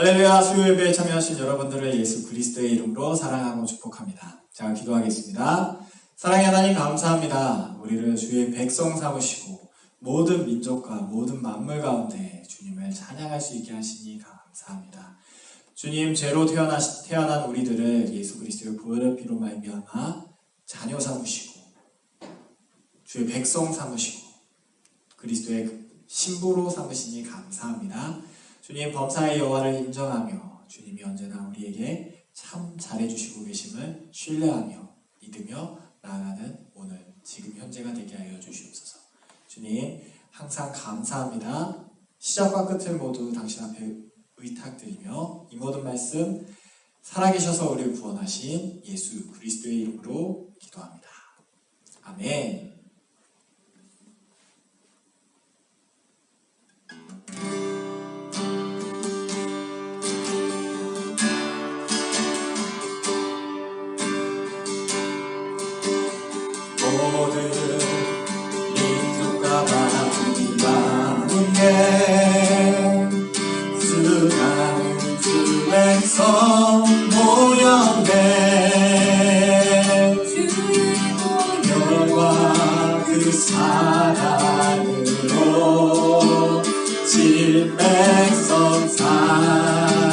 할렐루야. 수요예배에 참여하신 여러분들을 예수 그리스도의 이름으로 사랑하고 축복합니다. 자, 기도하겠습니다. 사랑의 하나님 감사합니다. 우리를 주의 백성 삼으시고 모든 민족과 모든 만물 가운데 주님을 찬양할 수 있게 하시니 감사합니다. 주님, 죄로 태어난 우리들을 예수 그리스도의 보혈의 피로 말미암아 자녀 삼으시고 주의 백성 삼으시고 그리스도의 신부로 삼으시니 감사합니다. 주님, 범사의 여호와를 인정하며 주님이 언제나 우리에게 참 잘해주시고 계심을 신뢰하며 믿으며 나아가는 오늘 지금 현재가 되게 하여 주시옵소서. 주님, 항상 감사합니다. 시작과 끝을 모두 당신 앞에 의탁드리며 이 모든 말씀 살아계셔서 우리를 구원하신 예수 그리스도의 이름으로 기도합니다. 아멘. 모든 민족과 만민 가운데 수많은 주 백성 모였네. 주의 보혈과 그 사랑으로 진 백성 삼으셨네.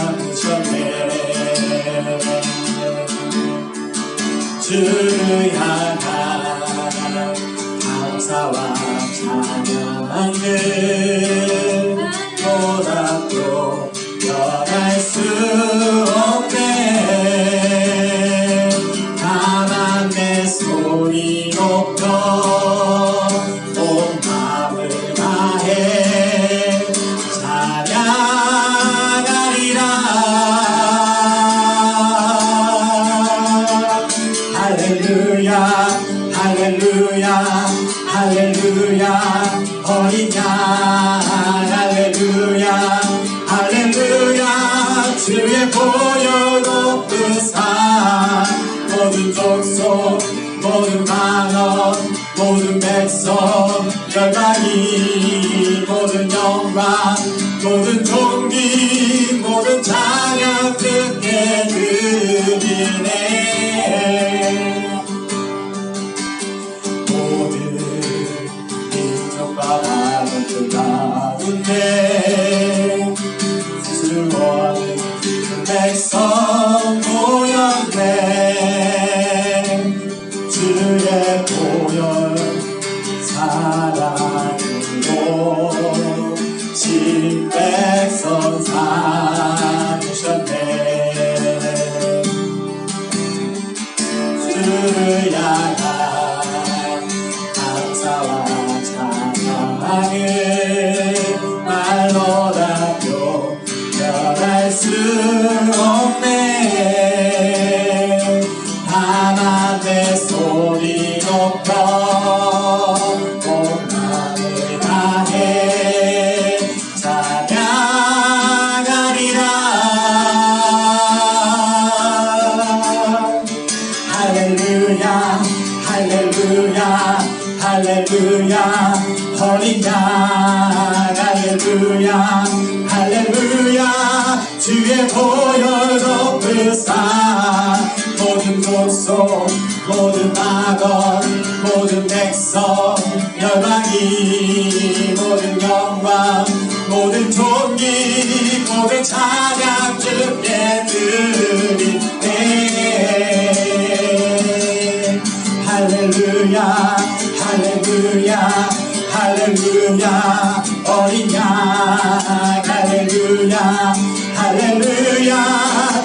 주를 향한 감사와 찬양을 보답도 변할 수 없네. 다만 내 소리 높여 온 마음을 다해 찬양하리라. 할렐루야 할렐루야 할렐루야 어린 양 할렐루야 할렐루야 주의 보혈 높으사 모든 족속 모든 만원 모든 백성 열방이 모든 영광 모든 존귀 모든 찬양 듣게 드리네. 만원들 가운데 수많은 백성 모였네. 주의 보혈 사랑으로 진 백성 삼으셨네. 주를 향한 감사와 말로라도 변할 수 없네. 다만 내 소리 높여 온 마음을 다해 찬양하리라. 할렐루야 할렐루야 할렐루야 어린 양 할렐루야 할렐루야 주의 보혈 높으사 모든 족속 모든 만원 모든 백성 열방이 모든 영광 모든 존귀 모든 찬양 주께 드리네. 할렐루야 할렐루야 할렐루야 어린 양 할렐루야 할렐루야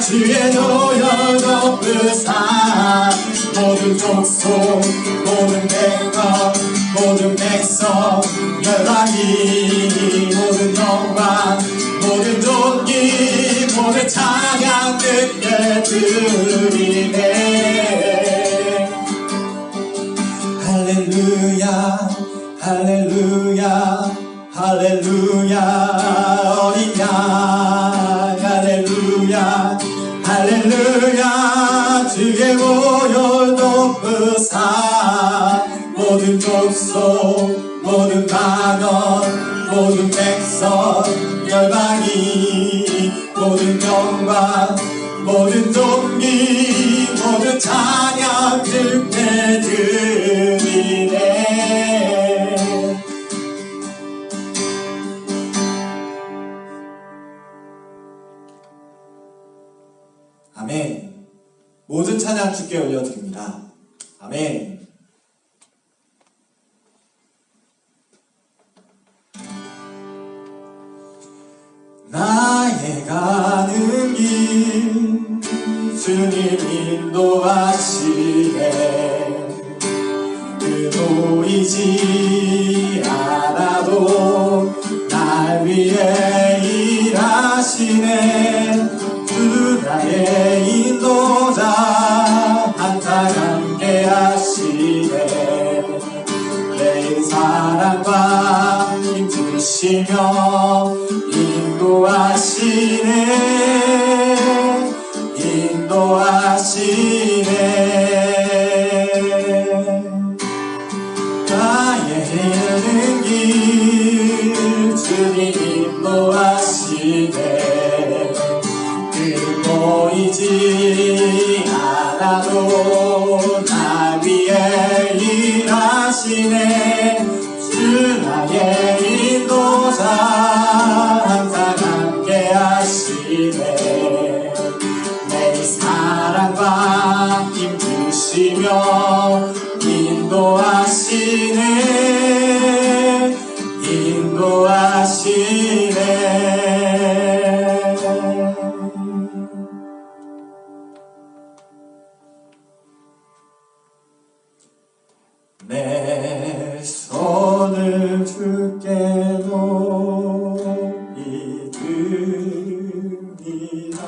주의 보혈 높으사 모든 족속 모든 백성 모든 백성 열방이 모든 영광 모든 존귀 모든 찬양 듣게 드리네. 할렐루야 할렐루야 할렐루야 어린 양 할렐루야 할렐루야 주의 보혈 높으사 모든 족속 모든 만원 모든 백성 열방이 모든 찬양 주께 올려드립니다. 아멘. 나의 가는 길 주님 인도하시네. 그 보이지 않아도 날 위해 일하시네. 주 나의 인도자 항상 함께 하시네. 내 사랑과 힘주시며 인도하시네. 나의 가는 길 주님 인도하시네. 그 보이지 않아도 나 위해 일하시네. 주 나의 인도자 항상 함께 하시네. 내 사랑과 힘주시며 인도하시네. 내 손을 주께 높이 듭니다.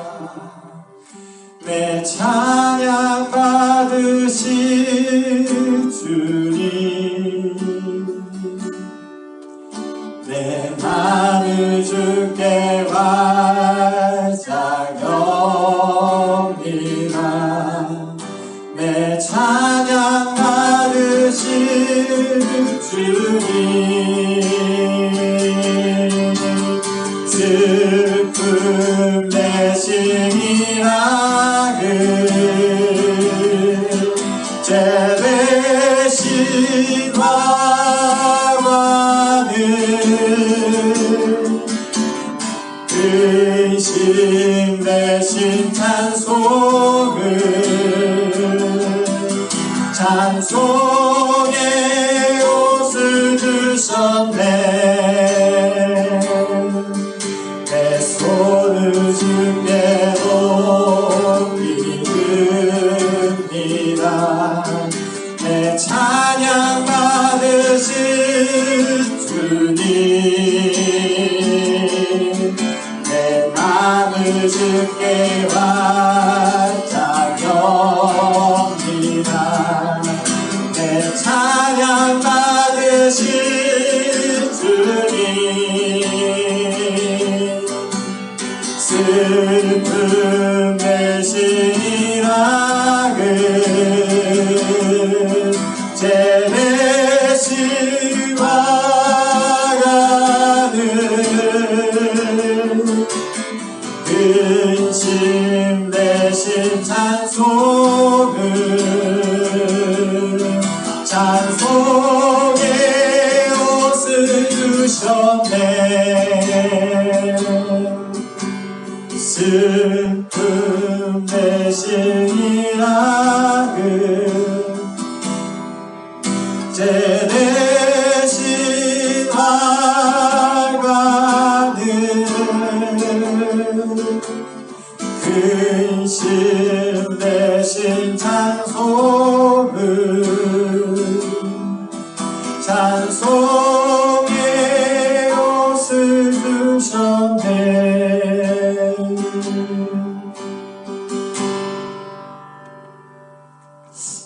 내 찬양 받으실 주님, 내 맘을 주께 활짝엽니다. 내 찬양 받으실 주님, 슬픔 대신 희락을 제 대신 화관을 근심 대신 찬송의 옷을 주셨네. 내 손을 주께 높이 듭니다. 내 찬양 받으실 주님, 내 맘을 주께 활짝엽니다. 내 찬양 받으실 주님, 슬픔 대신 희락을 제 대신 화관을 근심 대신 찬송의 옷을 주셨네. 슬픔 대신 희락을 제 대신 화관을 근심 대신 찬송의 옷을 주셨네.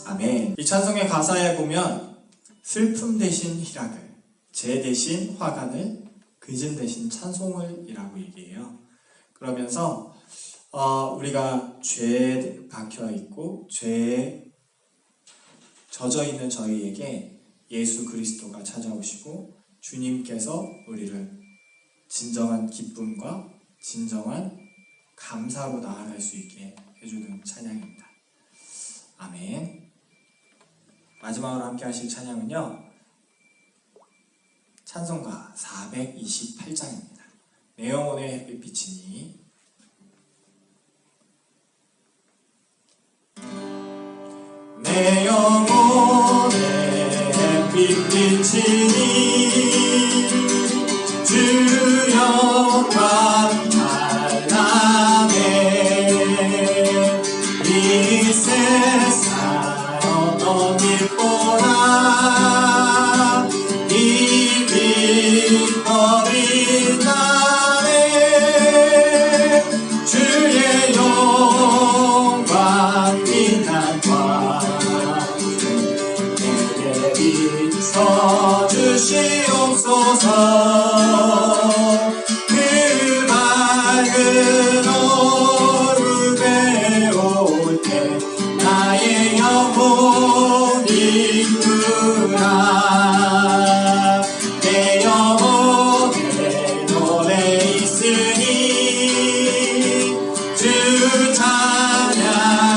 아멘. 이 찬송의 가사에 보면 슬픔 대신 희락을, 재 대신 화관을, 근심 대신 찬송을 이라고 얘기해요. 그러면서 우리가 죄에 박혀있고 죄에 젖어있는 저희에게 예수 그리스도가 찾아오시고 주님께서 우리를 진정한 기쁨과 진정한 감사로 나아갈 수 있게 해주는 찬양입니다. 아멘. 마지막으로 함께 하실 찬양은요, 찬송가 428장입니다. 내 영혼의 햇빛 비치니. 내 영혼의 햇빛 비치니 주 영광 찬란해. 이 세상 어떤 빛보다 이 빛 어린 날에 주의 영광 빛난 광 내게 비춰주시옵소서. 그 밝은 얼굴 배울 때 나의 영혼이 구나. 내 영혼에 노래 있으니 주 찬양합니다.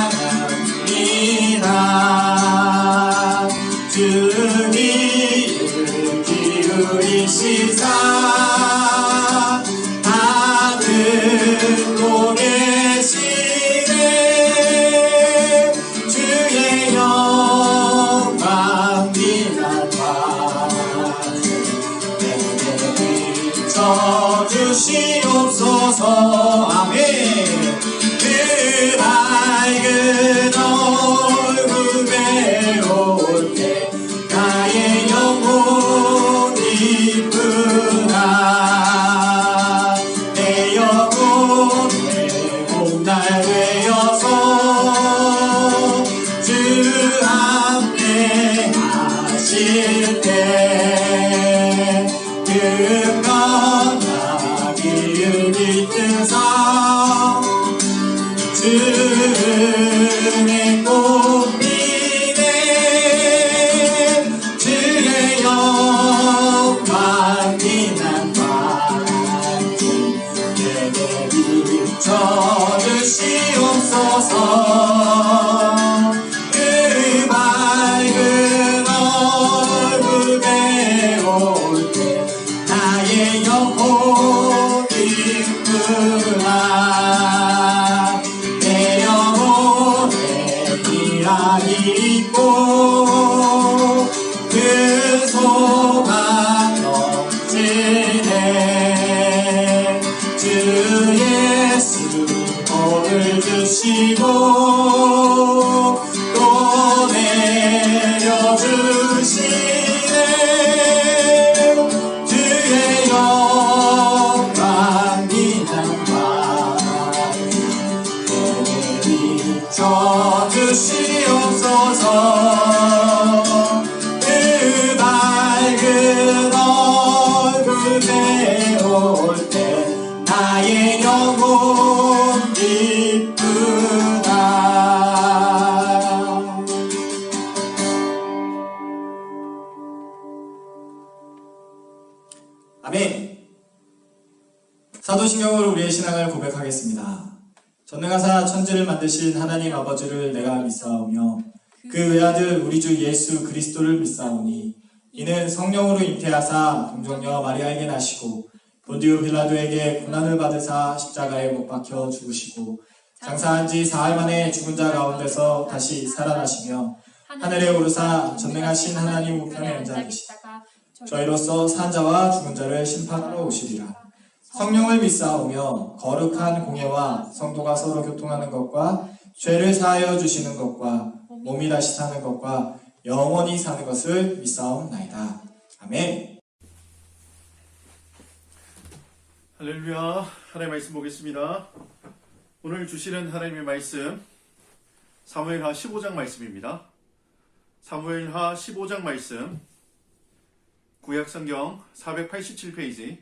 주 귀를 기울이시사 다 듣고 계시네. 주의 영광 빛난 광 내게 비춰주시옵소서. 아멘. 그 밝은 얼굴 배울 때 나의 영혼이 구나. 내 영혼의 봄날 되어서 주 함께 하실 때 끝없나 기울이 뜨사 주의 꽃이네. 주의 영광 빛난 광기 내게 비춰주시옵소서. 그 밝은 얼굴 배울 때 나의 영혼이 구나. 내 영혼에 희락이 있고 그 소망 넘치네. 주 예수 복을 주시고 또 내려주시네. 주의 영광 빛난 광 내게 비춰주시옵소서. 그 밝은 얼굴 배울 때 나의 영혼 기쁘다. 아멘. 사도신경으로 우리의 신앙을 고백하겠습니다. 전능하사 천지를 만드신 하나님 아버지를 내가 믿사오며 그 외아들 우리 주 예수 그리스도를 믿사오니 이는 성령으로 잉태하사 동정녀 마리아에게 나시고 본디오 빌라도에게 고난을 받으사 십자가에 못 박혀 죽으시고 장사한 지 사흘 만에 죽은 자 가운데서 다시 살아나시며 하늘에 오르사 전능하신 하나님 우편에 앉아 계시다가 저희로서 산 자와 죽은 자를 심판하러 오시리라. 성령을 믿사오며 거룩한 공예와 성도가 서로 교통하는 것과 죄를 사하여 주시는 것과 몸이 다시 사는 것과 영원히 사는 것을 믿사옵나이다. 아멘. 할렐루야. 하나님의 말씀 보겠습니다. 오늘 주시는 하나님의 말씀 사무엘하 15장 말씀입니다. 사무엘하 15장 말씀 구약성경 487페이지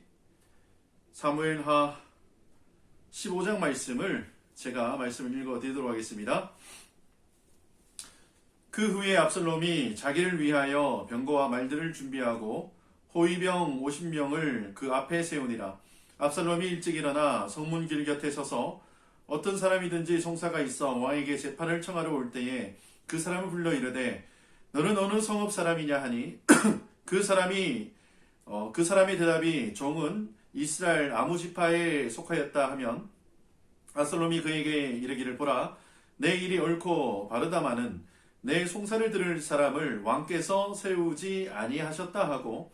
사무엘하 15장 말씀을 제가 말씀을 읽어드리도록 하겠습니다. 그 후에 압살롬이 자기를 위하여 병거와 말들을 준비하고 호위병 50명을 그 앞에 세우니라. 압살롬이 일찍 일어나 성문 길 곁에 서서 어떤 사람이든지 송사가 있어 왕에게 재판을 청하러 올 때에 그 사람을 불러 이르되 너는 어느 성읍 사람이냐 하니 그 사람의 대답이 종은 이스라엘 아무 지파에 속하였다 하면 압살롬이 그에게 이르기를 보라 내 일이 옳고 바르다마는 내 송사를 들을 사람을 왕께서 세우지 아니하셨다 하고,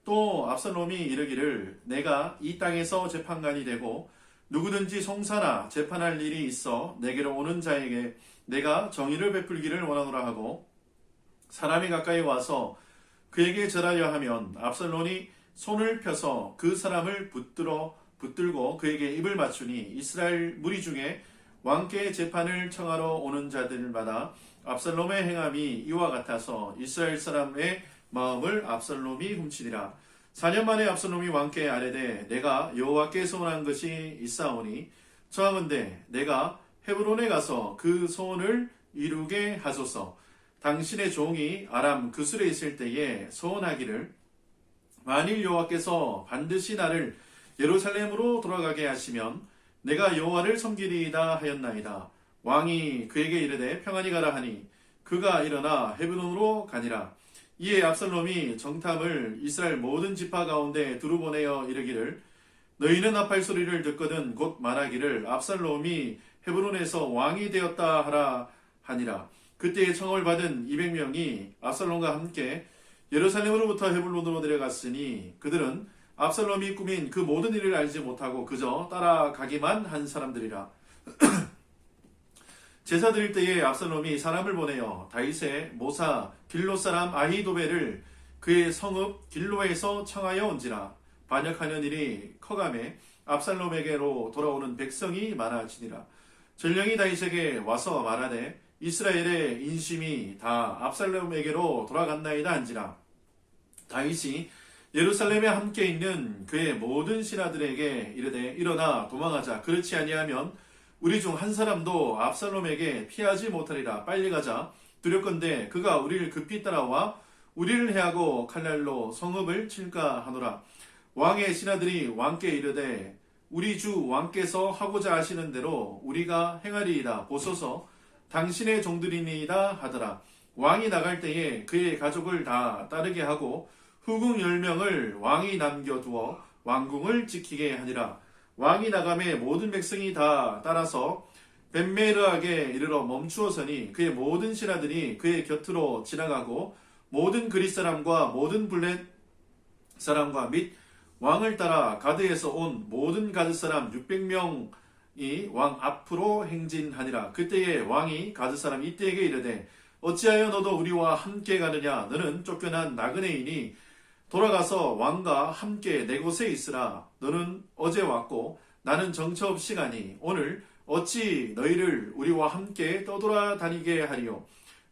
또 압살롬이 이르기를 내가 이 땅에서 재판관이 되고 누구든지 송사나 재판할 일이 있어 내게로 오는 자에게 내가 정의를 베풀기를 원하노라 하고, 사람이 가까이 와서 그에게 절하려 하면 압살롬이 손을 펴서 그 사람을 붙들고 그에게 입을 맞추니, 이스라엘 무리 중에 왕께 재판을 청하러 오는 자들마다 압살롬의 행함이 이와 같아서 이스라엘 사람의 마음을 압살롬이 훔치니라. 4년 만에 압살롬이 왕께 아뢰되 내가 여호와께 소원한 것이 있사오니 청하건대 내가 헤브론에 가서 그 소원을 이루게 하소서. 당신의 종이 아람 그술에 있을 때에 소원하기를 만일 여호와께서 반드시 나를 예루살렘으로 돌아가게 하시면 내가 여호와를 섬기리이다 하였나이다. 왕이 그에게 이르되 평안히 가라 하니 그가 일어나 헤브론으로 가니라. 이에 압살롬이 정탐을 이스라엘 모든 지파 가운데 두루 보내어 이르기를 너희는 나팔 소리를 듣거든 곧 말하기를 압살롬이 헤브론에서 왕이 되었다 하라 하니라. 그때에 청을 받은 200명이 압살롬과 함께 예루살렘으로부터 헤브론으로 내려갔으니 그들은 압살롬이 꾸민 그 모든 일을 알지 못하고 그저 따라가기만 한 사람들이라. 제사 드릴 때에 압살롬이 사람을 보내어 다윗의 모사 길로 사람 아히도벨을 그의 성읍 길로에서 청하여 온지라. 반역하는 일이 커가매 압살롬에게로 돌아오는 백성이 많아지니라. 전령이 다윗에게 와서 말하되 이스라엘의 인심이 다 압살롬에게로 돌아갔나이다 한지라. 다윗이 예루살렘에 함께 있는 그의 모든 신하들에게 이르되 일어나 도망하자. 그렇지 아니하면 우리 중 한 사람도 압살롬에게 피하지 못하리라. 빨리 가자. 두렵건대 그가 우리를 급히 따라와 우리를 해하고 칼날로 성읍을 칠까 하노라. 왕의 신하들이 왕께 이르되 우리 주 왕께서 하고자 하시는 대로 우리가 행하리이다. 보소서 당신의 종들이니이다 하더라. 왕이 나갈 때에 그의 가족을 다 따르게 하고 후궁 10명을 왕이 남겨두어 왕궁을 지키게 하니라. 왕이 나가매 모든 백성이 다 따라서 벤메르하게 이르러 멈추어서니 그의 모든 신하들이 그의 곁으로 지나가고 모든 그릿 사람과 모든 블렛 사람과 및 왕을 따라 가드에서 온 모든 가드 사람 600명이 왕 앞으로 행진하니라. 그때에 왕이 가드 사람 이때에게 이르되 어찌하여 너도 우리와 함께 가느냐. 너는 쫓겨난 나그네이니 돌아가서 왕과 함께 내 곳에 있으라. 너는 어제 왔고 나는 정처 없이 가니 오늘 어찌 너희를 우리와 함께 떠돌아다니게 하리요.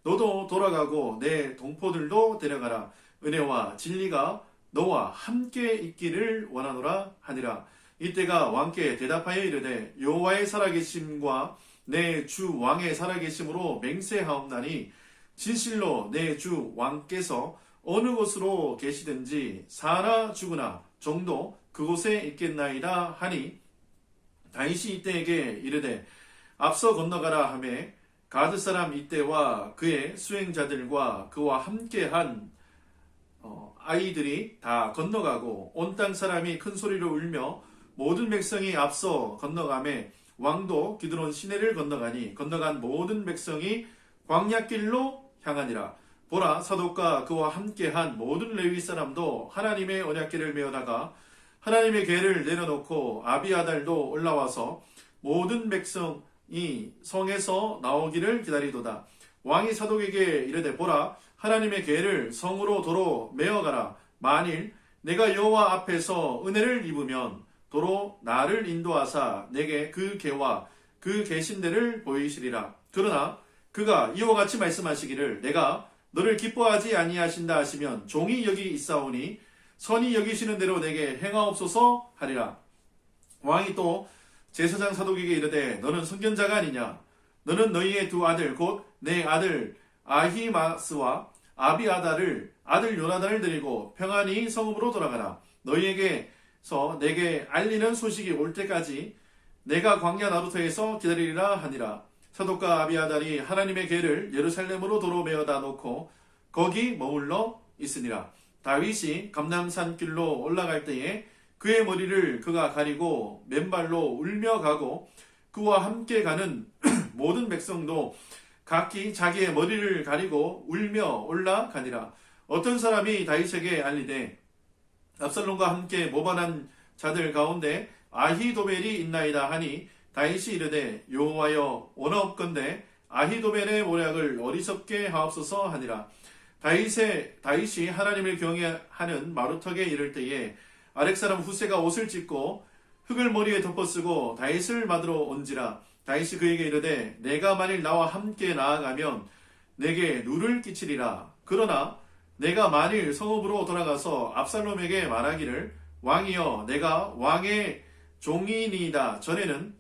너도 돌아가고 내 동포들도 데려가라. 은혜와 진리가 너와 함께 있기를 원하노라 하니라. 이때가 왕께 대답하여 이르되 여호와의 살아계심과 내 주 왕의 살아계심으로 맹세하옵나니 진실로 내 주 왕께서 어느 곳으로 계시든지 사나 죽으나 종도 그곳에 있겠나이다 하니 다윗이 이때에게 이르되 앞서 건너가라 하매 가드 사람 이때와 그의 수행자들과 그와 함께한 아이들이 다 건너가고 온 땅 사람이 큰 소리로 울며 모든 백성이 앞서 건너가매 왕도 기드론 시내를 건너가니 건너간 모든 백성이 광야길로 향하니라. 보라 사독과 그와 함께한 모든 레위 사람도 하나님의 언약궤를 메어다가 하나님의 궤를 내려놓고 아비아달도 올라와서 모든 백성이 성에서 나오기를 기다리도다. 왕이 사독에게 이르되 보라 하나님의 궤를 성으로 도로 메어가라. 만일 내가 여호와 앞에서 은혜를 입으면 도로 나를 인도하사 내게 그 궤와 그 계신대를 보이시리라. 그러나 그가 이와 같이 말씀하시기를 내가 너를 기뻐하지 아니하신다 하시면 종이 여기 있사오니 선이 여기시는 대로 내게 행하옵소서 하리라. 왕이 또 제사장 사독에게 이르되 너는 선견자가 아니냐. 너는 너희의 두 아들 곧 내 아들 아히마스와 아비아달을 아들 요나단을 데리고 평안히 성읍으로 돌아가라. 너희에게서 내게 알리는 소식이 올 때까지 내가 광야 나루터에서 기다리리라 하니라. 사독과 아비아달이 하나님의 궤를 예루살렘으로 도로 메어다 놓고 거기 머물러 있으니라. 다윗이 감람산 길로 올라갈 때에 그의 머리를 그가 가리고 맨발로 울며 가고 그와 함께 가는 모든 백성도 각기 자기의 머리를 가리고 울며 올라가니라. 어떤 사람이 다윗에게 알리되 압살롬과 함께 모반한 자들 가운데 아히도벨이 있나이다 하니 다윗이 이르되 여호와여 원하옵건대 아히도벨의 모략을 어리석게 하옵소서 하니라. 다윗이 하나님을 경외하는 마루턱에 이를 때에 아렉 사람 후세가 옷을 찢고 흙을 머리에 덮어쓰고 다윗을 맞으러 온지라. 다윗이 그에게 이르되 내가 만일 나와 함께 나아가면 내게 누를 끼치리라. 그러나 내가 만일 성읍으로 돌아가서 압살롬에게 말하기를 왕이여 내가 왕의 종이니이다. 전에는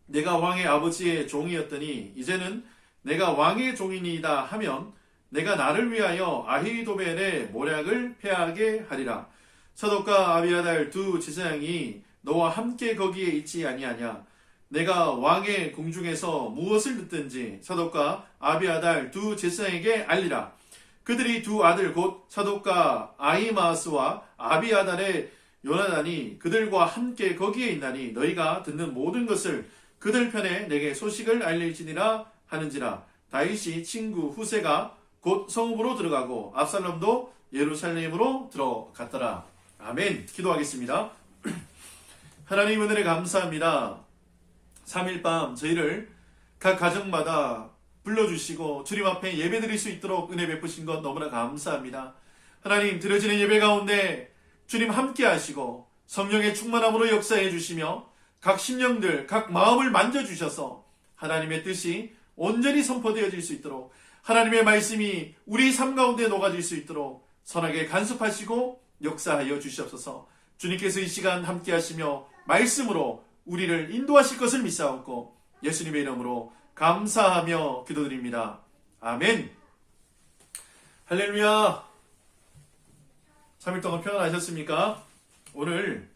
내가 왕의 아버지의 종이었더니 이제는 내가 왕의 종이니이다 하면 내가 나를 위하여 아히도벨의 모략을 패하게 하리라. 사독과 아비아달 두 제사장이 너와 함께 거기에 있지 아니하냐. 내가 왕의 궁중에서 무엇을 듣든지 사독과 아비아달 두 제사장에게 알리라. 그들이 두 아들 곧 사독과 아히마아스와 아비아달의 요나단이 그들과 함께 거기에 있나니 너희가 듣는 모든 것을 그들 편에 내게 소식을 알릴지니라 하는지라. 다윗이 친구 후세가 곧 성읍으로 들어가고 압살롬도 예루살렘으로 들어갔더라. 아멘. 기도하겠습니다. 하나님 은혜를 감사합니다. 3일 밤 저희를 각 가정마다 불러주시고 주님 앞에 예배드릴 수 있도록 은혜 베푸신 것 너무나 감사합니다. 하나님 드려지는 예배 가운데 주님 함께 하시고 성령의 충만함으로 역사해 주시며 각 심령들 각 마음을 만져주셔서 하나님의 뜻이 온전히 선포되어질 수 있도록 하나님의 말씀이 우리 삶 가운데 녹아질 수 있도록 선하게 간섭하시고 역사하여 주시옵소서. 주님께서 이 시간 함께 하시며 말씀으로 우리를 인도하실 것을 믿사옵고 예수님의 이름으로 감사하며 기도드립니다. 아멘. 할렐루야. 3일 동안 평안하셨습니까? 오늘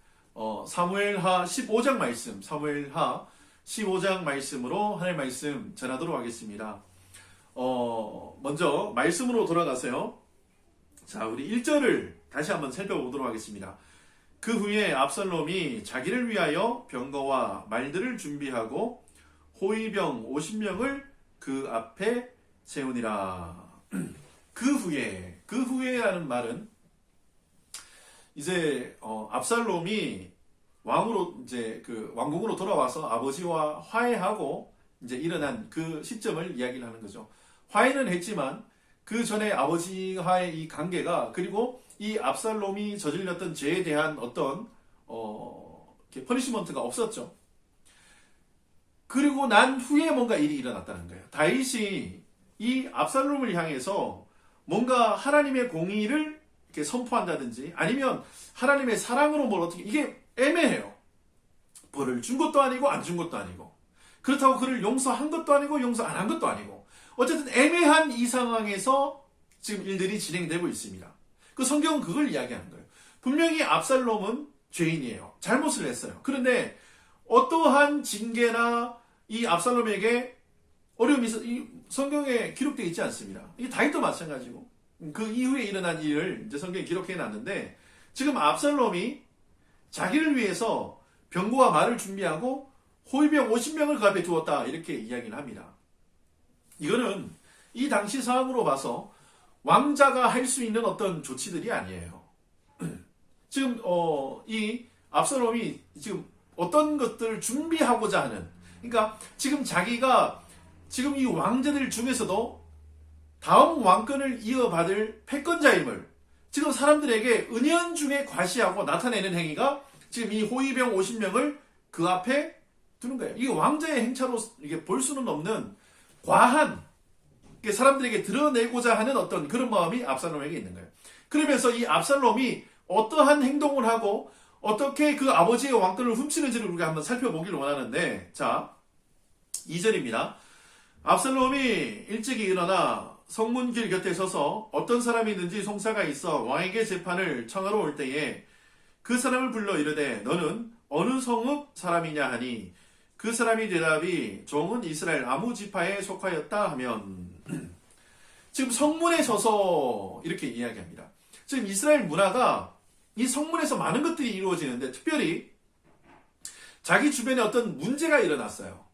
사무엘하 15장 말씀, 사무엘하 15장 말씀으로 하나님의 말씀 전하도록 하겠습니다. 먼저 말씀으로 돌아가세요. 자, 우리 1절을 다시 한번 살펴보도록 하겠습니다. 그 후에 압살롬이 자기를 위하여 병거와 말들을 준비하고 호위병 50명을 그 앞에 세우니라. 그 후에라는 말은 이제 압살롬이 왕으로 이제 그 왕궁으로 돌아와서 아버지와 화해하고 이제 일어난 그 시점을 이야기를 하는 거죠. 화해는 했지만 그 전에 아버지와의 이 관계가 그리고 이 압살롬이 저질렀던 죄에 대한 어떤 퍼니시먼트가 없었죠. 그리고 난 후에 뭔가 일이 일어났다는 거예요. 다윗이 이 압살롬을 향해서 뭔가 하나님의 공의를 이렇게 선포한다든지 아니면 하나님의 사랑으로 뭘 어떻게 이게 애매해요. 벌을 준 것도 아니고 안 준 것도 아니고 그렇다고 그를 용서한 것도 아니고 용서 안 한 것도 아니고 어쨌든 애매한 이 상황에서 지금 일들이 진행되고 있습니다. 그 성경은 그걸 이야기하는 거예요. 분명히 압살롬은 죄인이에요. 잘못을 했어요. 그런데 어떠한 징계나 이 압살롬에게 어려움이 이 성경에 기록되어 있지 않습니다. 이 다윗도 마찬가지고 그 이후에 일어난 일을 이제 성경에 기록해 놨는데 지금 압살롬이 자기를 위해서 병거와 말을 준비하고 호위병 50명을 그 앞에 두었다 이렇게 이야기를 합니다. 이거는 이 당시 상황으로 봐서 왕자가 할 수 있는 어떤 조치들이 아니에요. 지금 이 압살롬이 지금 어떤 것들을 준비하고자 하는 그러니까 지금 자기가 지금 이 왕자들 중에서도 다음 왕권을 이어받을 패권자임을 지금 사람들에게 은연중에 과시하고 나타내는 행위가 지금 이 호위병 50명을 그 앞에 두는 거예요. 이게 왕자의 행차로 이게 볼 수는 없는 과한 사람들에게 드러내고자 하는 어떤 그런 마음이 압살롬에게 있는 거예요. 그러면서 이 압살롬이 어떠한 행동을 하고 어떻게 그 아버지의 왕권을 훔치는지를 우리가 한번 살펴보기를 원하는데 자 2절입니다. 압살롬이 일찍이 일어나 성문길 곁에 서서 어떤 사람이 있는지 송사가 있어 왕에게 재판을 청하러 올 때에 그 사람을 불러 이르되 너는 어느 성읍 사람이냐 하니 그 사람이 대답이 종은 이스라엘 아무 지파에 속하였다 하면 지금 성문에 서서 이렇게 이야기합니다. 지금 이스라엘 문화가 이 성문에서 많은 것들이 이루어지는데 특별히 자기 주변에 어떤 문제가 일어났어요.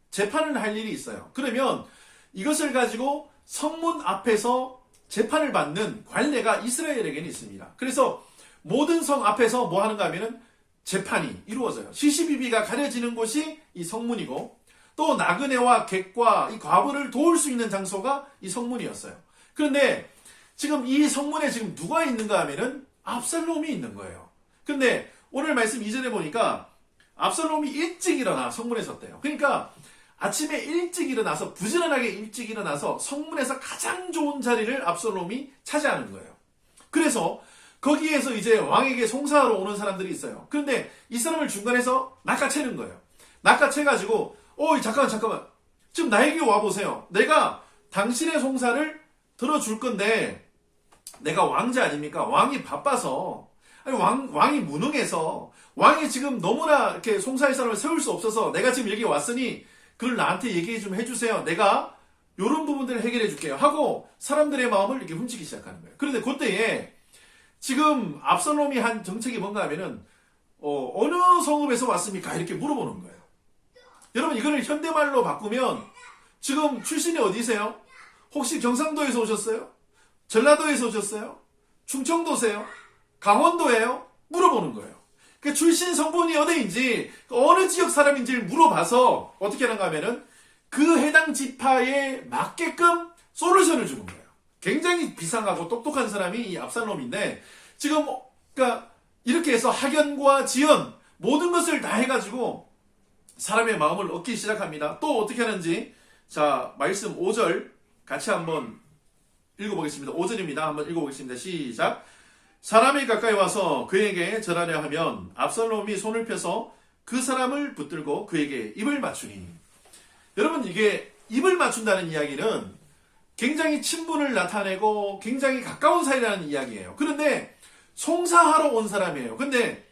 재판을 할 일이 있어요. 그러면 이것을 가지고 성문 앞에서 재판을 받는 관례가 이스라엘에게는 있습니다. 그래서 모든 성 앞에서 뭐 하는가 하면은 재판이 이루어져요. 시시비비가 가려지는 곳이 이 성문이고, 또 나그네와 객과 이 과부를 도울 수 있는 장소가 이 성문이었어요. 그런데 지금 이 성문에 지금 누가 있는가 하면은 압살롬이 있는 거예요. 근데 오늘 말씀 이전에 보니까 압살롬이 일찍 일어나 성문에 섰대요. 그러니까 아침에 일찍 일어나서, 부지런하게 일찍 일어나서 성문에서 가장 좋은 자리를 압살롬이 차지하는 거예요. 그래서 거기에서 이제 왕에게 송사하러 오는 사람들이 있어요. 그런데 이 사람을 중간에서 낚아채는 거예요. 낚아채가지고 잠깐만. 지금 나에게 와보세요. 내가 당신의 송사를 들어줄 건데 내가 왕자 아닙니까? 왕이 바빠서, 아니 왕이 무능해서, 왕이 지금 너무나 이렇게 송사할 사람을 세울 수 없어서 내가 지금 여기 왔으니 그걸 나한테 얘기 좀 해주세요. 내가 이런 부분들을 해결해 줄게요 하고 사람들의 마음을 이렇게 훔치기 시작하는 거예요. 그런데 그때에 지금 압살롬이 한 정책이 뭔가 하면은 어느 성읍에서 왔습니까? 이렇게 물어보는 거예요. 여러분, 이거를 현대말로 바꾸면 지금 출신이 어디세요? 혹시 경상도에서 오셨어요? 전라도에서 오셨어요? 충청도세요? 강원도예요? 물어보는 거예요. 그 출신 성분이 어디인지, 어느 지역 사람인지를 물어봐서 어떻게 하는가 하면은 그 해당 지파에 맞게끔 솔루션을 주는 거예요. 굉장히 비상하고 똑똑한 사람이 이 압살롬인데, 지금 그러니까 이렇게 해서 학연과 지연 모든 것을 다 해가지고 사람의 마음을 얻기 시작합니다. 또 어떻게 하는지, 자, 말씀 5절 같이 한번 읽어보겠습니다. 5절입니다. 한번 읽어보겠습니다. 시작. 사람이 가까이 와서 그에게 절하려 하면 압살롬이 손을 펴서 그 사람을 붙들고 그에게 입을 맞추니. 여러분, 이게 입을 맞춘다는 이야기는 굉장히 친분을 나타내고 굉장히 가까운 사이라는 이야기예요. 그런데 송사하러 온 사람이에요. 근데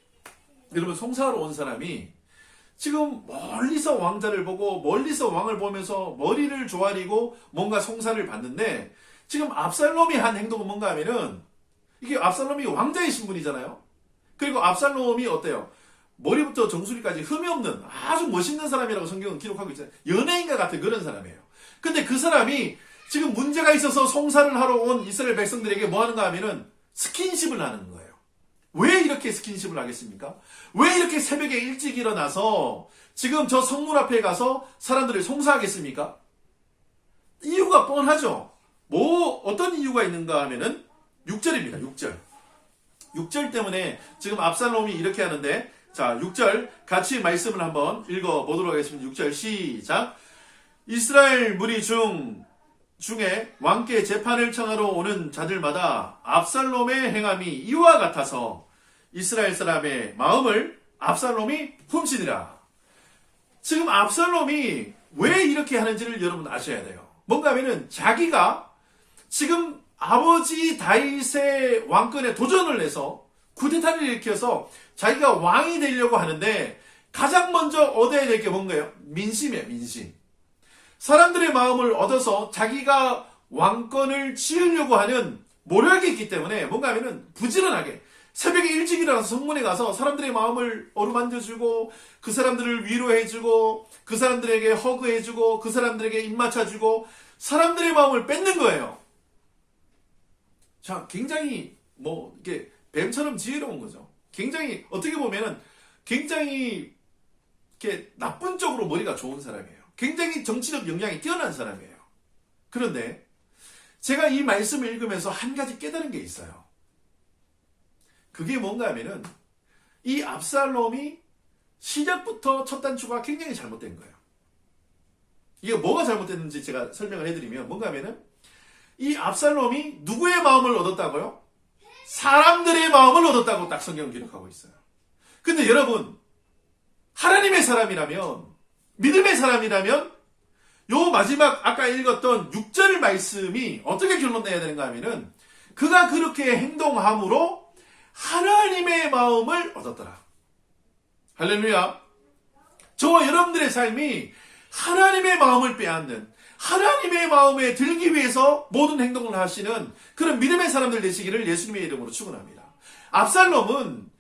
여러분, 송사하러 온 사람이 지금 멀리서 왕자를 보고 멀리서 왕을 보면서 머리를 조아리고 뭔가 송사를 받는데, 지금 압살롬이 한 행동은 뭔가 하면은, 이게 압살롬이 왕자의 신분이잖아요. 그리고 압살롬이 어때요? 머리부터 정수리까지 흠이 없는 아주 멋있는 사람이라고 성경은 기록하고 있잖아요. 연예인과 같은 그런 사람이에요. 근데 그 사람이 지금 문제가 있어서 송사를 하러 온 이스라엘 백성들에게 뭐 하는가 하면은 스킨십을 하는 거예요. 왜 이렇게 스킨십을 하겠습니까? 왜 이렇게 새벽에 일찍 일어나서 지금 저 성문 앞에 가서 사람들을 송사하겠습니까? 이유가 뻔하죠. 어떤 이유가 있는가 하면은 6절입니다. 6절 때문에 지금 압살롬이 이렇게 하는데, 자, 6절 같이 말씀을 한번 읽어보도록 하겠습니다. 6절 시작. 이스라엘 무리 중에 왕께 재판을 청하러 오는 자들마다 압살롬의 행함이 이와 같아서 이스라엘 사람의 마음을 압살롬이 훔치니라. 지금 압살롬이 왜 이렇게 하는지를 여러분 아셔야 돼요. 뭔가 하면은 자기가 지금 아버지 다윗의 왕권에 도전을 해서 쿠데타를 일으켜서 자기가 왕이 되려고 하는데, 가장 먼저 얻어야 될 게 뭔가요? 민심이에요. 민심. 사람들의 마음을 얻어서 자기가 왕권을 지으려고 하는 모략이 있기 때문에 뭔가 하면은 부지런하게 새벽에 일찍 일어나서 성문에 가서 사람들의 마음을 어루만져주고, 그 사람들을 위로해주고, 그 사람들에게 허그해주고, 그 사람들에게 입맞춰주고, 사람들의 마음을 뺏는 거예요. 자, 굉장히 이게 뱀처럼 지혜로운 거죠. 굉장히 어떻게 보면은 굉장히 이렇게 나쁜 쪽으로 머리가 좋은 사람이에요. 굉장히 정치적 역량이 뛰어난 사람이에요. 그런데 제가 이 말씀을 읽으면서 한 가지 깨달은 게 있어요. 그게 뭔가 하면은 이 압살롬이 시작부터 첫 단추가 굉장히 잘못된 거예요. 이게 뭐가 잘못됐는지 제가 설명을 해드리면, 뭔가 하면은 이 압살롬이 누구의 마음을 얻었다고요? 사람들의 마음을 얻었다고 딱 성경은 기록하고 있어요. 근데 여러분, 하나님의 사람이라면, 믿음의 사람이라면 요 마지막 아까 읽었던 6절 말씀이 어떻게 결론내야 되는가 하면은, 그가 그렇게 행동함으로 하나님의 마음을 얻었더라. 할렐루야. 저와 여러분들의 삶이 하나님의 마음을 빼앗는, 하나님의 마음에 들기 위해서 모든 행동을 하시는 그런 믿음의 사람들 되시기를 예수님의 이름으로 축원합니다. 압살롬은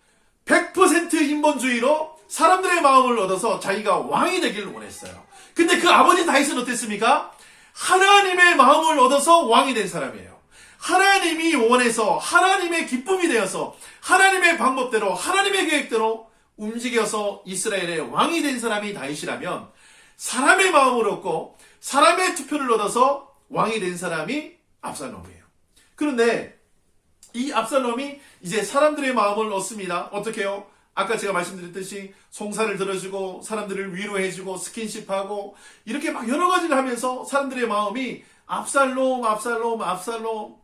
100% 인본주의로 사람들의 마음을 얻어서 자기가 왕이 되기를 원했어요. 근데 그 아버지 다윗은 어땠습니까? 하나님의 마음을 얻어서 왕이 된 사람이에요. 하나님이 원해서 하나님의 기쁨이 되어서 하나님의 방법대로 하나님의 계획대로 움직여서 이스라엘의 왕이 된 사람이 다윗이라면 사람의 마음을 얻고 사람의 투표를 얻어서 왕이 된 사람이 압살롬이에요. 그런데 이 압살롬이 이제 사람들의 마음을 얻습니다. 어떻게 해요? 아까 제가 말씀드렸듯이 송사를 들어주고 사람들을 위로해주고 스킨십하고 이렇게 막 여러 가지를 하면서 사람들의 마음이 압살롬 압살롬 압살롬.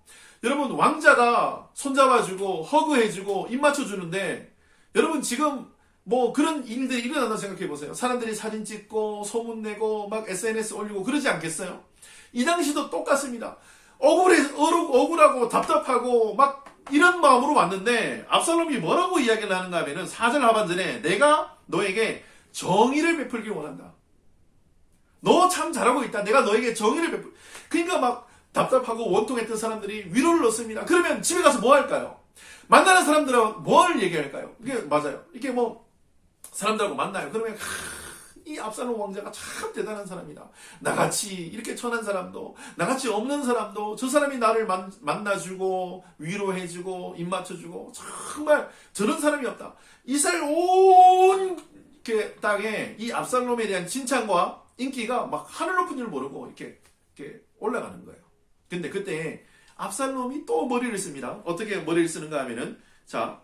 여러분 왕자가 손잡아주고 허그해주고 입 맞춰주는데 여러분 지금 뭐 그런 일들이 일어난다고 생각해보세요. 사람들이 사진 찍고 소문내고 막 SNS 올리고 그러지 않겠어요? 이 당시도 똑같습니다. 억울하고 답답하고 막 이런 마음으로 왔는데 압살롬이 뭐라고 이야기를 하는가 하면은 4절 하반전에 내가 너에게 정의를 베풀길 원한다. 너 참 잘하고 있다. 내가 너에게 정의를 베풀. 그러니까 막 답답하고 원통했던 사람들이 위로를 얻습니다. 그러면 집에 가서 뭐 할까요? 만나는 사람들은 뭘 얘기할까요? 이게 맞아요. 이게 뭐 사람들하고 만나요. 그러면 이 압살롬 왕자가 참 대단한 사람이다. 나같이 이렇게 천한 사람도 나같이 없는 사람도 저 사람이 나를 만나주고 위로해주고 입 맞춰주고 정말 저런 사람이 없다. 이스라엘 온 땅에 이 압살롬에 대한 칭찬과 인기가 막 하늘 높은 줄 모르고 이렇게 올라가는 거예요. 근데 그때 압살롬이 또 머리를 씁니다. 어떻게 머리를 쓰는가 하면은 자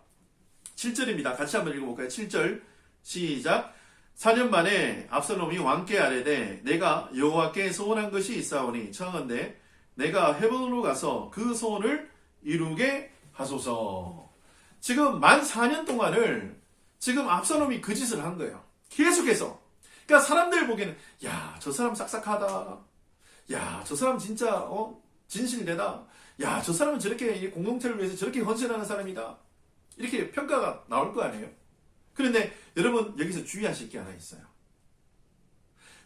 7절입니다. 같이 한번 읽어볼까요? 7절 시작. 4년 만에 압살롬이 왕께 아뢰되 내가 여호와께 소원한 것이 있사오니 청하건대 내가 헤브론으로 가서 그 소원을 이루게 하소서. 지금 만 4년 동안을 지금 압살롬이 그 짓을 한 거예요. 계속해서. 그러니까 사람들 보기에는 야, 저 사람 싹싹하다. 야, 저 사람 진짜 진실되다. 야, 저 사람은 저렇게 공동체를 위해서 저렇게 헌신하는 사람이다. 이렇게 평가가 나올 거 아니에요. 그런데 여러분 여기서 주의하실 게 하나 있어요.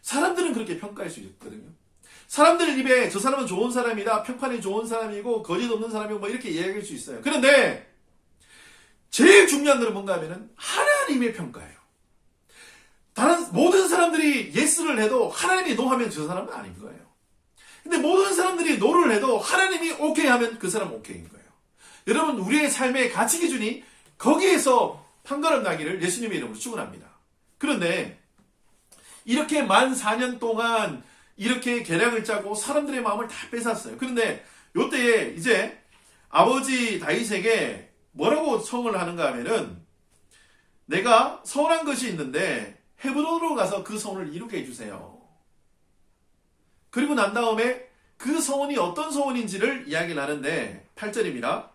사람들은 그렇게 평가할 수 있거든요. 사람들 입에 저 사람은 좋은 사람이다, 평판이 좋은 사람이고 거짓 없는 사람이고 뭐 이렇게 이야기할 수 있어요. 그런데 제일 중요한 것은 뭔가 하면은 하나님의 평가예요. 다른 모든 사람들이 예스를 해도 하나님이 노 하면 저 사람은 아닌 거예요. 근데 모든 사람들이 노를 해도 하나님이 오케이 하면 그 사람은 오케이인 거예요. 여러분 우리의 삶의 가치 기준이 거기에서 판가름 나기를 예수님의 이름으로 축원합니다. 그런데 이렇게 만 4년 동안 이렇게 계략을 짜고 사람들의 마음을 다 뺏었어요. 그런데 이때에 이제 아버지 다윗에게 뭐라고 청을 하는가 하면은 내가 서운한 것이 있는데 헤브론으로 가서 그 소원을 이루게 해주세요. 그리고 난 다음에 그 소원이 어떤 소원인지를 이야기를 하는데 8절입니다.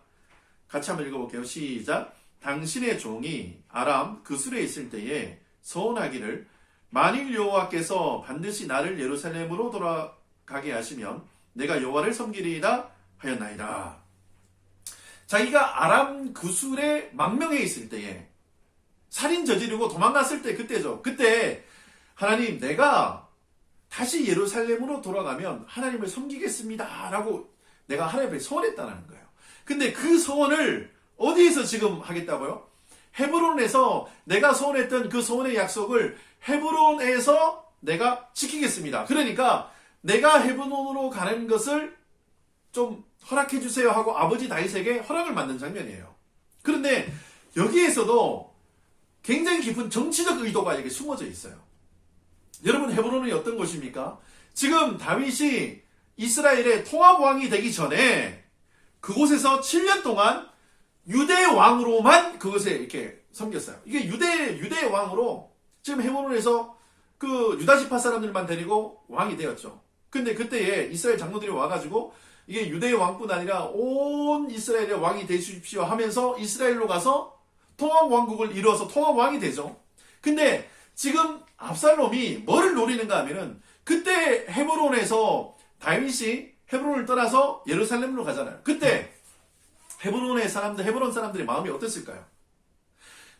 같이 한번 읽어볼게요. 시작. 당신의 종이 아람 그술에 있을 때에 소원하기를 만일 여호와께서 반드시 나를 예루살렘으로 돌아가게 하시면 내가 여호와를 섬기리이다 하였나이다. 자기가 아람 그술에 망명해 있을 때에 살인 저지르고 도망갔을 때 그때죠. 그때 하나님 내가 다시 예루살렘으로 돌아가면 하나님을 섬기겠습니다 라고 내가 하나님 앞에 소원했다는 거예요. 근데 그 소원을 어디에서 지금 하겠다고요? 헤브론에서 내가 소원했던 그 소원의 약속을 헤브론에서 내가 지키겠습니다. 그러니까 내가 헤브론으로 가는 것을 좀 허락해 주세요 하고 아버지 다윗에게 허락을 받는 장면이에요. 그런데 여기에서도 굉장히 깊은 정치적 의도가 여기 숨어져 있어요. 여러분 헤브론이 어떤 곳입니까? 지금 다윗이 이스라엘의 통합왕이 되기 전에 그곳에서 7년 동안 유대 왕으로만 그것에 이렇게 섬겼어요. 이게 유대 왕으로 지금 헤브론에서 그 유다 지파 사람들만 데리고 왕이 되었죠. 근데 그때에 이스라엘 장로들이 와가지고 이게 유대의 왕뿐 아니라 온 이스라엘의 왕이 되십시오 하면서 이스라엘로 가서 통합 왕국을 이루어서 통합 왕이 되죠. 근데 지금 압살롬이 뭐를 노리는가 하면은 그때 헤브론에서 다윗이 헤브론을 떠나서 예루살렘으로 가잖아요. 그때 헤브론 사람들의 마음이 어땠을까요?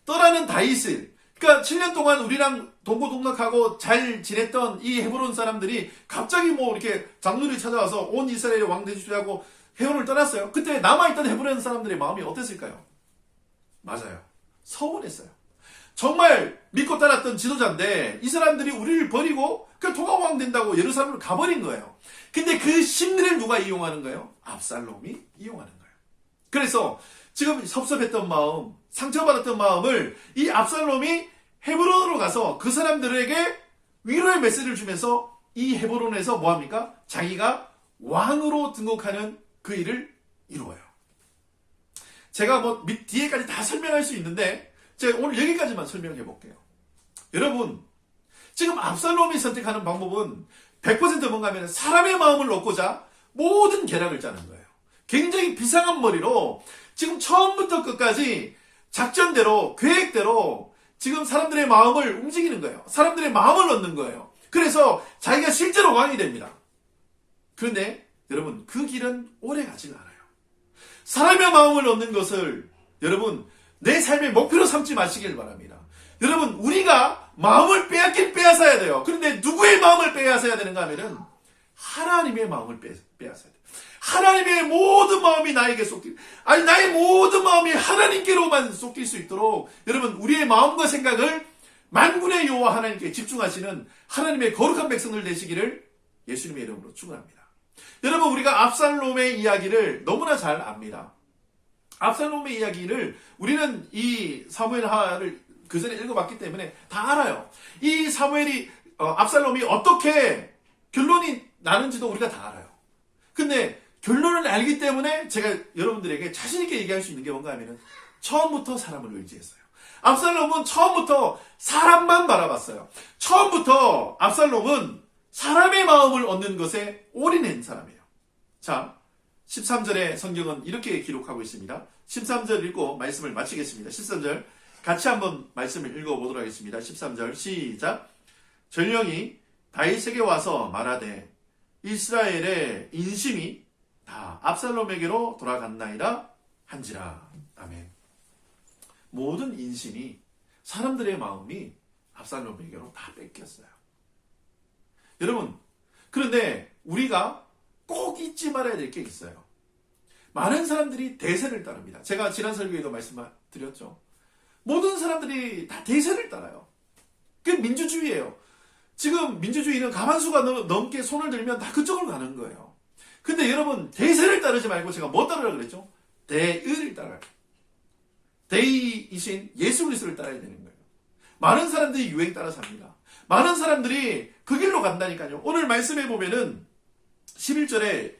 떠나는 다윗을, 그러니까 7년 동안 우리랑 동고동락하고 잘 지냈던 이 헤브론 사람들이 갑자기 뭐 이렇게 장로들이 찾아와서 온 이스라엘의 왕 되주시라고 헤브론을 떠났어요. 그때 남아있던 헤브론 사람들의 마음이 어땠을까요? 맞아요. 서운했어요. 정말 믿고 따랐던 지도자인데 이 사람들이 우리를 버리고 그 도망 된다고 예루살렘으로 가버린 거예요. 근데 그 심리를 누가 이용하는 거예요? 압살롬이 이용하는 거예요. 그래서 지금 섭섭했던 마음, 상처받았던 마음을 이 압살롬이 헤브론으로 가서 그 사람들에게 위로의 메시지를 주면서 이 헤브론에서 뭐합니까? 자기가 왕으로 등극하는 그 일을 이루어요. 제가 뭐 뒤에까지 다 설명할 수 있는데 제가 오늘 여기까지만 설명해 볼게요. 여러분, 지금 압살롬이 선택하는 방법은 100% 뭔가 하면 사람의 마음을 얻고자 모든 계략을 짜는 거예요. 굉장히 비상한 머리로 지금 처음부터 끝까지 작전대로, 계획대로 지금 사람들의 마음을 움직이는 거예요. 사람들의 마음을 얻는 거예요. 그래서 자기가 실제로 왕이 됩니다. 그런데 여러분, 그 길은 오래 가지가 않아요. 사람의 마음을 얻는 것을 여러분 내 삶의 목표로 삼지 마시길 바랍니다. 여러분, 우리가 마음을 빼앗아야 돼요. 그런데 누구의 마음을 빼앗아야 되는가 하면은 하나님의 마음을 빼앗아야 돼요. 하나님의 모든 마음이 나에게 나의 모든 마음이 하나님께로만 쏟길 수 있도록 여러분, 우리의 마음과 생각을 만군의 여호와 하나님께 집중하시는 하나님의 거룩한 백성들 되시기를 예수님의 이름으로 축원합니다. 여러분, 우리가 압살롬의 이야기를 너무나 잘 압니다. 압살롬의 이야기를 우리는 이 사무엘하를 그 전에 읽어봤기 때문에 다 알아요. 이 사무엘이 압살롬이 어떻게 결론이 나는지도 우리가 다 알아요. 근데 결론을 알기 때문에 제가 여러분들에게 자신있게 얘기할 수 있는 게 뭔가 하면은 처음부터 사람을 의지했어요. 압살롬은 처음부터 사람만 바라봤어요. 처음부터 압살롬은 사람의 마음을 얻는 것에 올인한 사람이에요. 자, 13절의 성경은 이렇게 기록하고 있습니다. 13절 읽고 말씀을 마치겠습니다. 13절 같이 한번 말씀을 읽어보도록 하겠습니다. 13절 시작. 전령이 다윗에게 와서 말하되 이스라엘의 인심이 다 압살롬에게로 돌아갔나이다 한지라. 아멘. 모든 인심이, 사람들의 마음이 압살롬에게로 다 뺏겼어요. 여러분, 그런데 우리가 꼭 잊지 말아야 될 게 있어요. 많은 사람들이 대세를 따릅니다. 제가 지난 설교에도 말씀드렸죠. 모든 사람들이 다 대세를 따라요. 그게 민주주의예요. 지금 민주주의는 가만수가 넘게 손을 들면 다 그쪽으로 가는 거예요. 근데 여러분, 대세를 따르지 말고 제가 뭐 따르라고 그랬죠? 대의를 따라요. 대의이신 예수 그리스도를 따라야 되는 거예요. 많은 사람들이 유행 따라 삽니다. 많은 사람들이 그 길로 간다니까요. 오늘 말씀해 보면은 11절에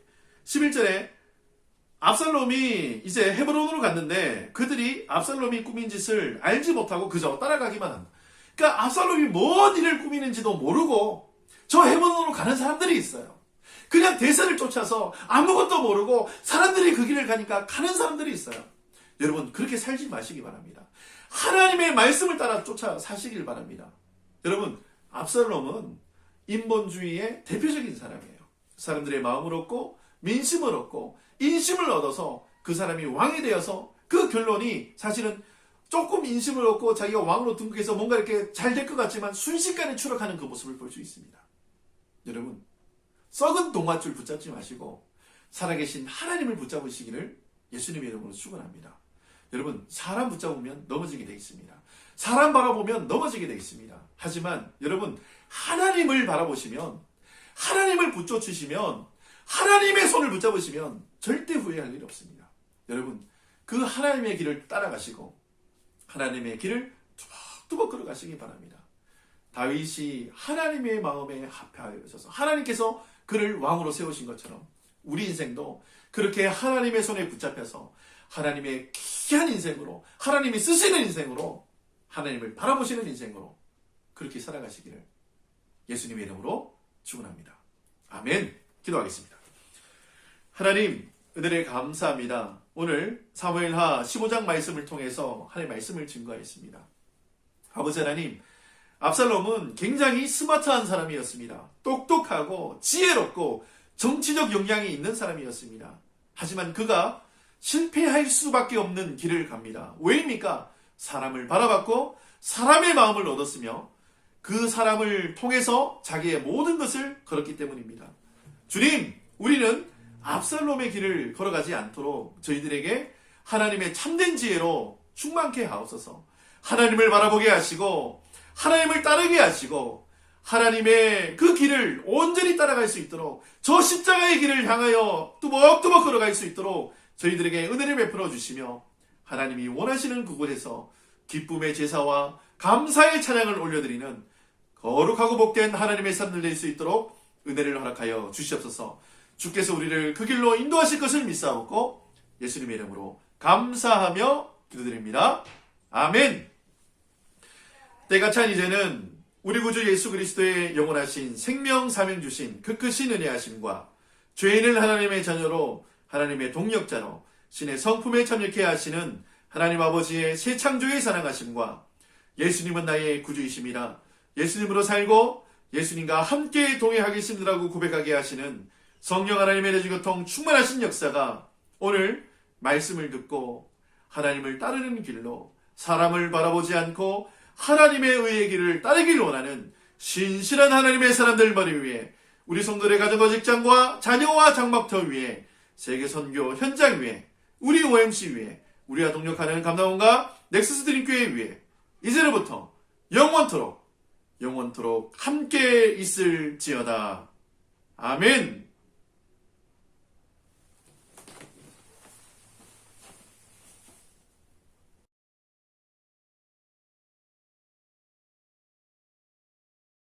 압살롬이 이제 헤브론으로 갔는데 그들이 압살롬이 꾸민 짓을 알지 못하고 그저 따라가기만 한다. 그러니까 압살롬이 뭔 일을 꾸미는지도 모르고 저 헤브론으로 가는 사람들이 있어요. 그냥 대세를 쫓아서 아무것도 모르고 사람들이 그 길을 가니까 가는 사람들이 있어요. 여러분, 그렇게 살지 마시기 바랍니다. 하나님의 말씀을 따라 쫓아 사시길 바랍니다. 여러분, 압살롬은 인본주의의 대표적인 사람이에요. 사람들의 마음을 얻고 민심을 얻고 인심을 얻어서 그 사람이 왕이 되어서 그 결론이 사실은 조금 인심을 얻고 자기가 왕으로 등극해서 뭔가 이렇게 잘 될 것 같지만 순식간에 추락하는 그 모습을 볼 수 있습니다. 여러분, 썩은 동아줄 붙잡지 마시고 살아계신 하나님을 붙잡으시기를 예수님의 이름으로 축원합니다. 여러분, 사람 붙잡으면 넘어지게 되어 있습니다. 사람 바라보면 넘어지게 되어 있습니다. 하지만 여러분, 하나님을 바라보시면, 하나님을 붙여주시면, 하나님의 손을 붙잡으시면 절대 후회할 일이 없습니다. 여러분, 그 하나님의 길을 따라가시고 하나님의 길을 뚜벅뚜벅 걸어가시기 바랍니다. 다윗이 하나님의 마음에 합하여져서 하나님께서 그를 왕으로 세우신 것처럼 우리 인생도 그렇게 하나님의 손에 붙잡혀서 하나님의 귀한 인생으로, 하나님이 쓰시는 인생으로, 하나님을 바라보시는 인생으로 그렇게 살아가시기를 예수님의 이름으로 축원합니다. 아멘. 기도하겠습니다. 하나님, 은혜를 감사합니다. 오늘 사무엘하 15장 말씀을 통해서 하나님의 말씀을 증거했습니다. 아버지 하나님, 압살롬은 굉장히 스마트한 사람이었습니다. 똑똑하고 지혜롭고 정치적 역량이 있는 사람이었습니다. 하지만 그가 실패할 수밖에 없는 길을 갑니다. 왜입니까? 사람을 바라봤고 사람의 마음을 얻었으며 그 사람을 통해서 자기의 모든 것을 걸었기 때문입니다. 주님, 우리는 압살롬의 길을 걸어가지 않도록 저희들에게 하나님의 참된 지혜로 충만케 하옵소서. 하나님을 바라보게 하시고 하나님을 따르게 하시고 하나님의 그 길을 온전히 따라갈 수 있도록, 저 십자가의 길을 향하여 뚜벅뚜벅 걸어갈 수 있도록 저희들에게 은혜를 베풀어 주시며, 하나님이 원하시는 그곳에서 기쁨의 제사와 감사의 찬양을 올려드리는 거룩하고 복된 하나님의 삶을 낼 수 있도록 은혜를 허락하여 주시옵소서. 주께서 우리를 그 길로 인도하실 것을 믿사옵고 예수님의 이름으로 감사하며 기도드립니다. 아멘. 때가 찬 이제는 우리 구주 예수 그리스도의 영원하신 생명 사명 주신 그 크신 은혜하심과 죄인을 하나님의 자녀로, 하나님의 동력자로 신의 성품에 참여케 하시는 하나님 아버지의 새 창조의 사랑하심과 예수님은 나의 구주이심이라 예수님으로 살고 예수님과 함께 동행하겠습니다라고 고백하게 하시는 성령 하나님의 내주교통 충만하신 역사가 오늘 말씀을 듣고 하나님을 따르는 길로, 사람을 바라보지 않고 하나님의 의의 길을 따르길 원하는 신실한 하나님의 사람들 머리 위에, 우리 성도들의 가정과 직장과 자녀와 장막터 위에, 세계 선교 현장 위에, 우리 OMC 위에, 우리와 동력하는 감남원과 넥서스 드림교회 위에 이제로부터 영원토록 함께 있을지어다. 아멘.